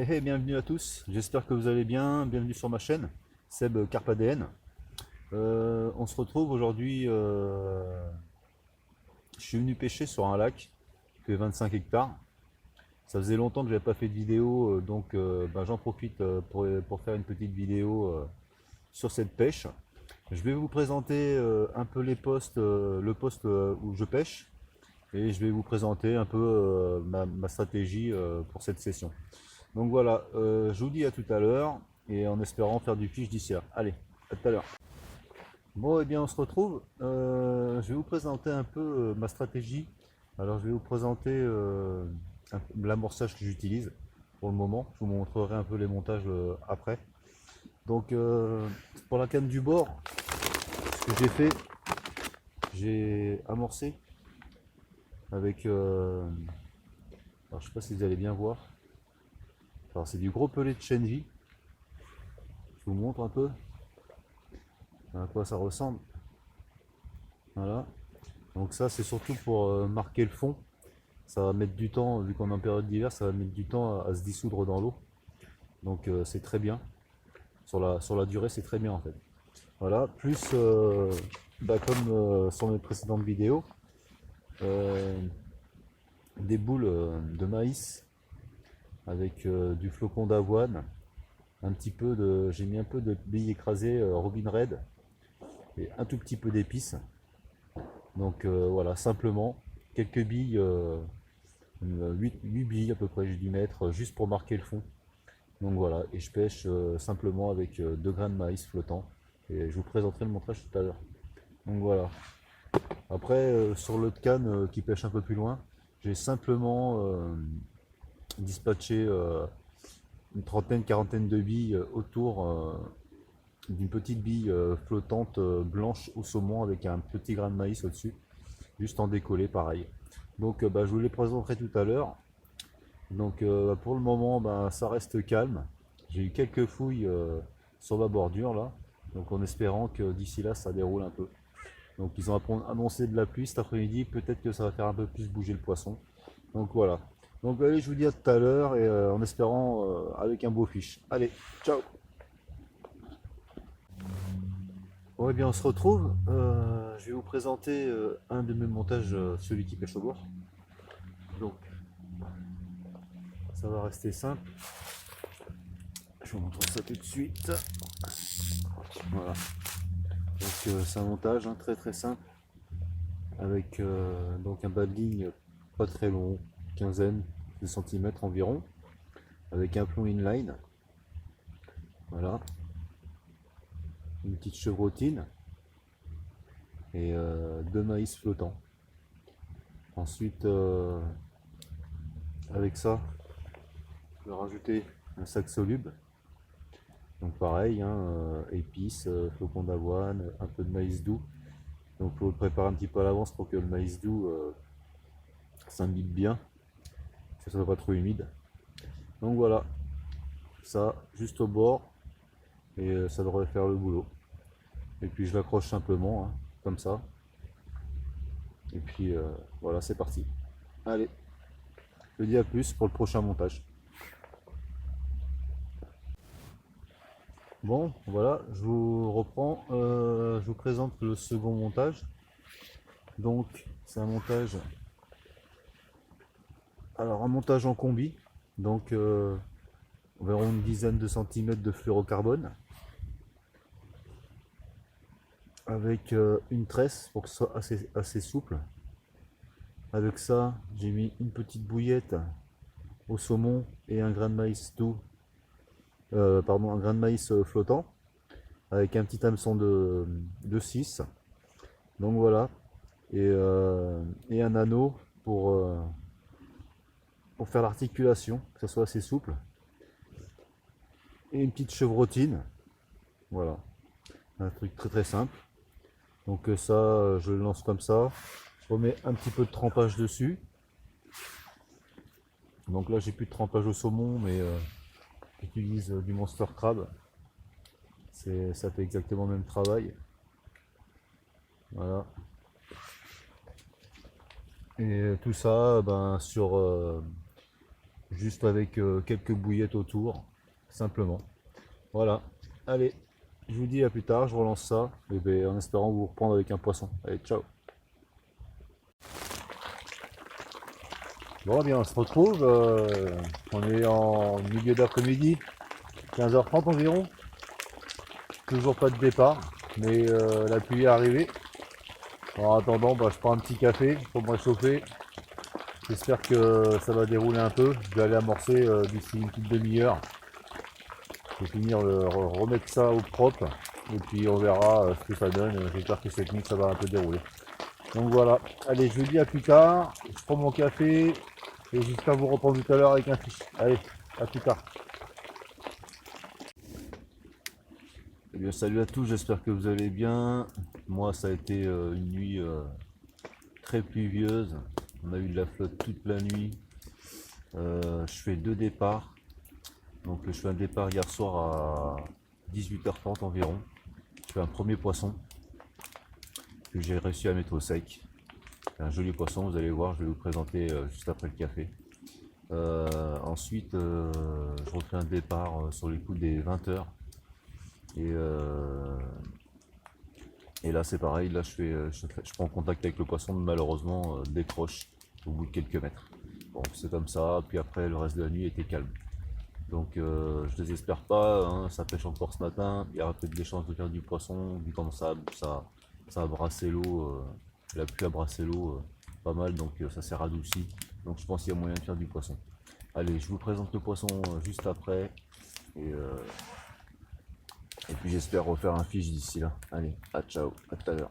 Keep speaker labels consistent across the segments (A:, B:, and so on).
A: Bienvenue à tous, j'espère que vous allez bien, bienvenue sur ma chaîne, Seb Carpadn. On se retrouve aujourd'hui, je suis venu pêcher sur un lac qui fait 25 hectares. Ça faisait longtemps que j'avais pas fait de vidéo, donc j'en profite pour faire une petite vidéo sur cette pêche. Je vais vous présenter un peu le poste où je pêche, et je vais vous présenter un peu ma stratégie pour cette session. Donc voilà, je vous dis à tout à l'heure et en espérant faire du fiche d'ici là. Allez, à tout à l'heure. Bon, et bien on se retrouve. Je vais vous présenter un peu ma stratégie. Alors je vais vous présenter l'amorçage que j'utilise pour le moment. Je vous montrerai un peu les montages après. Donc pour la canne du bord, ce que j'ai fait, j'ai amorcé avec... alors je sais pas si vous allez bien voir. Alors c'est du gros pelé de chènevis. Je vous montre un peu à quoi ça ressemble. Voilà. Donc ça c'est surtout pour marquer le fond. Ça va mettre du temps, vu qu'on est en période d'hiver, ça va mettre du temps à se dissoudre dans l'eau. Donc c'est très bien. Sur la durée, c'est très bien en fait. Voilà. Plus comme sur mes précédentes vidéos, euh, des boules de maïs avec du flocon d'avoine, un petit peu de. J'ai mis un peu de billes écrasées Robin Red et un tout petit peu d'épices. Donc voilà, simplement quelques billes, 8 billes à peu près, j'ai dû mettre juste pour marquer le fond. Donc voilà, et je pêche simplement avec 2 grains de maïs flottants. Et je vous présenterai le montage tout à l'heure. Donc voilà. Après, sur l'autre canne qui pêche un peu plus loin, j'ai simplement dispatché une trentaine, quarantaine de billes autour d'une petite bille flottante blanche au saumon avec un petit grain de maïs au-dessus, juste en décollé pareil. Donc je vous les présenterai tout à l'heure. Donc pour le moment, ça reste calme. J'ai eu quelques fouilles sur la bordure là, donc en espérant que d'ici là ça déroule un peu. Donc ils ont annoncé de la pluie cet après-midi, peut-être que ça va faire un peu plus bouger le poisson. Donc voilà. Donc allez, je vous dis à tout à l'heure et en espérant avec un beau fiche. Allez, ciao. Bon, et bien on se retrouve. Je vais vous présenter un de mes montages, celui qui pêche au bord. Donc ça va rester simple. Je vous montre ça tout de suite. Voilà. Donc c'est un montage très très simple avec donc un bas de ligne pas très long, quinzaine de centimètres environ, avec un plomb inline. Voilà, une petite chevrotine et 2 maïs flottants. Ensuite, avec ça, je vais rajouter un sac soluble. Donc pareil, hein, épices, flocons d'avoine, un peu de maïs doux. Donc il faut le préparer un petit peu à l'avance pour que le maïs doux s'imbibe bien, que ce soit pas trop humide. Donc voilà, ça juste au bord et ça devrait faire le boulot. Et puis je l'accroche simplement, hein, comme ça. Et puis voilà, c'est parti. Allez, je vous dis à plus pour le prochain montage. Bon, voilà, je vous reprends. Je vous présente le second montage. Donc, c'est un montage. Alors, un montage en combi. Donc, environ une dizaine de centimètres de fluorocarbone. Avec une tresse pour que ce soit assez souple. Avec ça, j'ai mis une petite bouillette au saumon et un grain de maïs doux. Pardon, un grain de maïs flottant. Avec un petit hameçon de 6. Donc voilà. Et un anneau pour faire l'articulation, que ça soit assez souple. Et une petite chevrotine. Voilà. Un truc très très simple. Donc ça, je le lance comme ça. Je remets un petit peu de trempage dessus. Donc là, j'ai plus de trempage au saumon, mais j'utilise du Monster Crab. Ça fait exactement le même travail. Voilà. Et tout ça, juste avec quelques bouillettes autour, simplement. Voilà, allez, je vous dis à plus tard, je relance ça, et ben, en espérant vous reprendre avec un poisson. Allez, ciao. Bon, bien, on se retrouve, on est en milieu d'après-midi, 15h30 environ. Toujours pas de départ, mais la pluie est arrivée. En attendant, bah, je prends un petit café pour me réchauffer. J'espère que ça va dérouler un peu. Je vais aller amorcer d'ici une petite demi-heure. Je vais finir de remettre ça au propre. Et puis on verra ce que ça donne. J'espère que cette nuit ça va un peu dérouler. Donc voilà. Allez, je vous dis à plus tard. Je prends mon café. Et j'espère vous reprendre tout à l'heure avec un fiche. Allez, à plus tard. Eh bien, salut à tous, j'espère que vous allez bien. Moi, ça a été une nuit très pluvieuse. On a eu de la flotte toute la nuit. Je fais 2 départs. Donc, je fais un départ hier soir à 18h30 environ. Je fais un premier poisson que j'ai réussi à mettre au sec. C'est un joli poisson, vous allez voir, je vais vous présenter juste après le café. Ensuite, je refais un départ sur les coups des 20h. Et là c'est pareil, là je prends contact avec le poisson, malheureusement décroche au bout de quelques mètres. Bon, c'est comme ça, puis après le reste de la nuit était calme. Donc je désespère pas, hein, ça pêche encore ce matin, il y aura peut-être des chances de faire du poisson, vu comme ça a brassé l'eau, la pluie a brassé l'eau pas mal, donc ça s'est radouci. Donc je pense qu'il y a moyen de faire du poisson. Allez, je vous présente le poisson juste après. Et puis j'espère refaire un fiche d'ici là. Allez, à ciao, à tout à l'heure.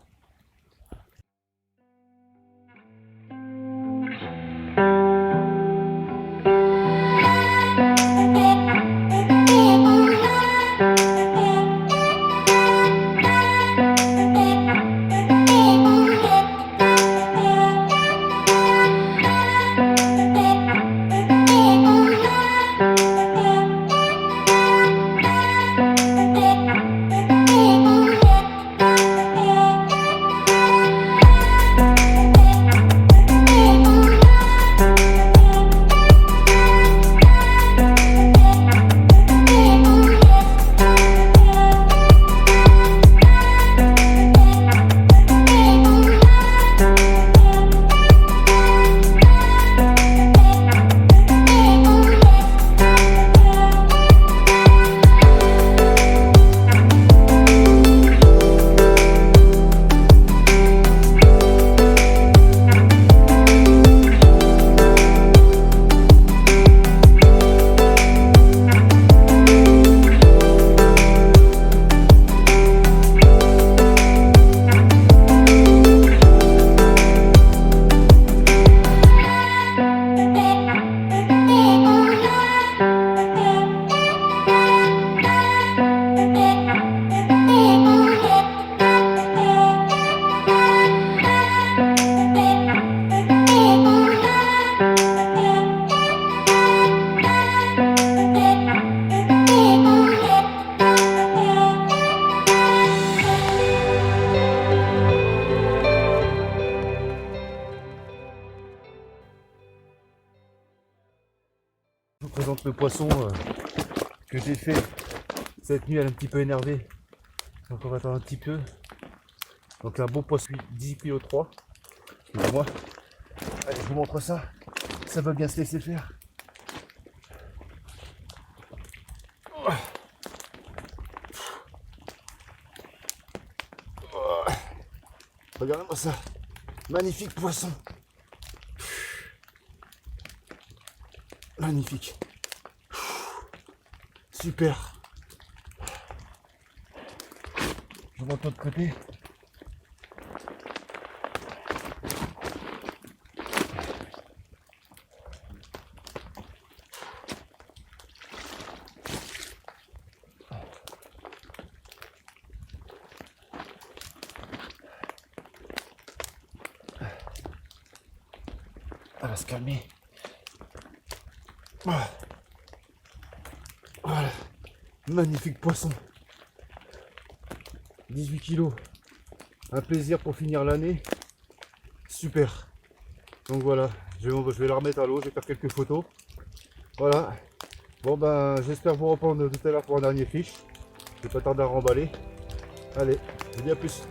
A: Je vous présente le poisson que j'ai fait cette nuit, elle est un petit peu énervée. Donc on va attendre un petit peu. Donc un bon poisson, 10 kg 3. Excusez-moi. Allez, je vous montre ça. Ça va bien se laisser faire. Regardez-moi ça. Magnifique poisson. Magnifique. Super. Je monte de l'autre côté. Elle va se calmer. Voilà. Magnifique poisson. 18 kilos. Un plaisir pour finir l'année. Super. Donc voilà, je vais la remettre à l'eau, je vais faire quelques photos.
B: Voilà. Bon ben j'espère vous reprendre tout à l'heure pour un dernier fiche. Je vais pas tarder à remballer. Allez, je vous dis à plus.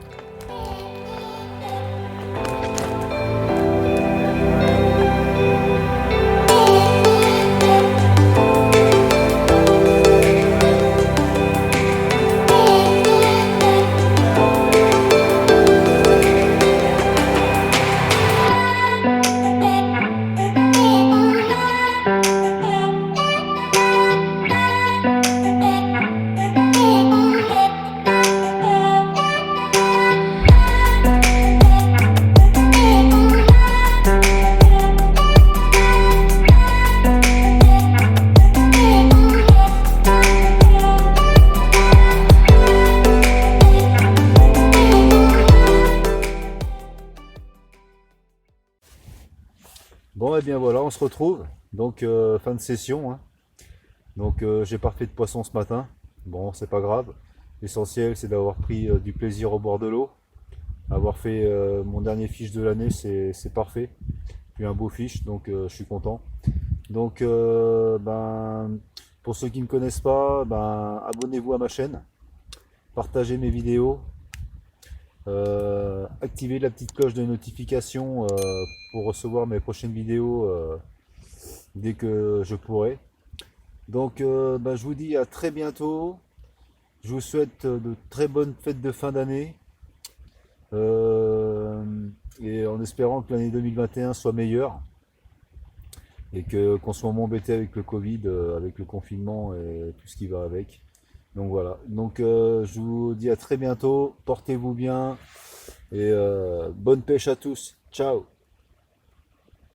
A: Bon, et bien voilà, on se retrouve. Donc, fin de session, hein. Donc, j'ai pas fait de poisson ce matin. Bon, c'est pas grave. L'essentiel, c'est d'avoir pris du plaisir au bord de l'eau. Avoir fait mon dernier fiche de l'année, c'est parfait. Puis un beau fiche, donc je suis content. Donc, pour ceux qui ne me connaissent pas, abonnez-vous à ma chaîne, partagez mes vidéos, activez la petite cloche de notification pour recevoir mes prochaines vidéos dès que je pourrai. Donc, je vous dis à très bientôt. Je vous souhaite de très bonnes fêtes de fin d'année. Et en espérant que l'année 2021 soit meilleure et qu'on soit moins embêté avec le Covid, avec le confinement et tout ce qui va avec. Donc voilà. Donc je vous dis à très bientôt. Portez-vous bien et bonne pêche à tous. Ciao.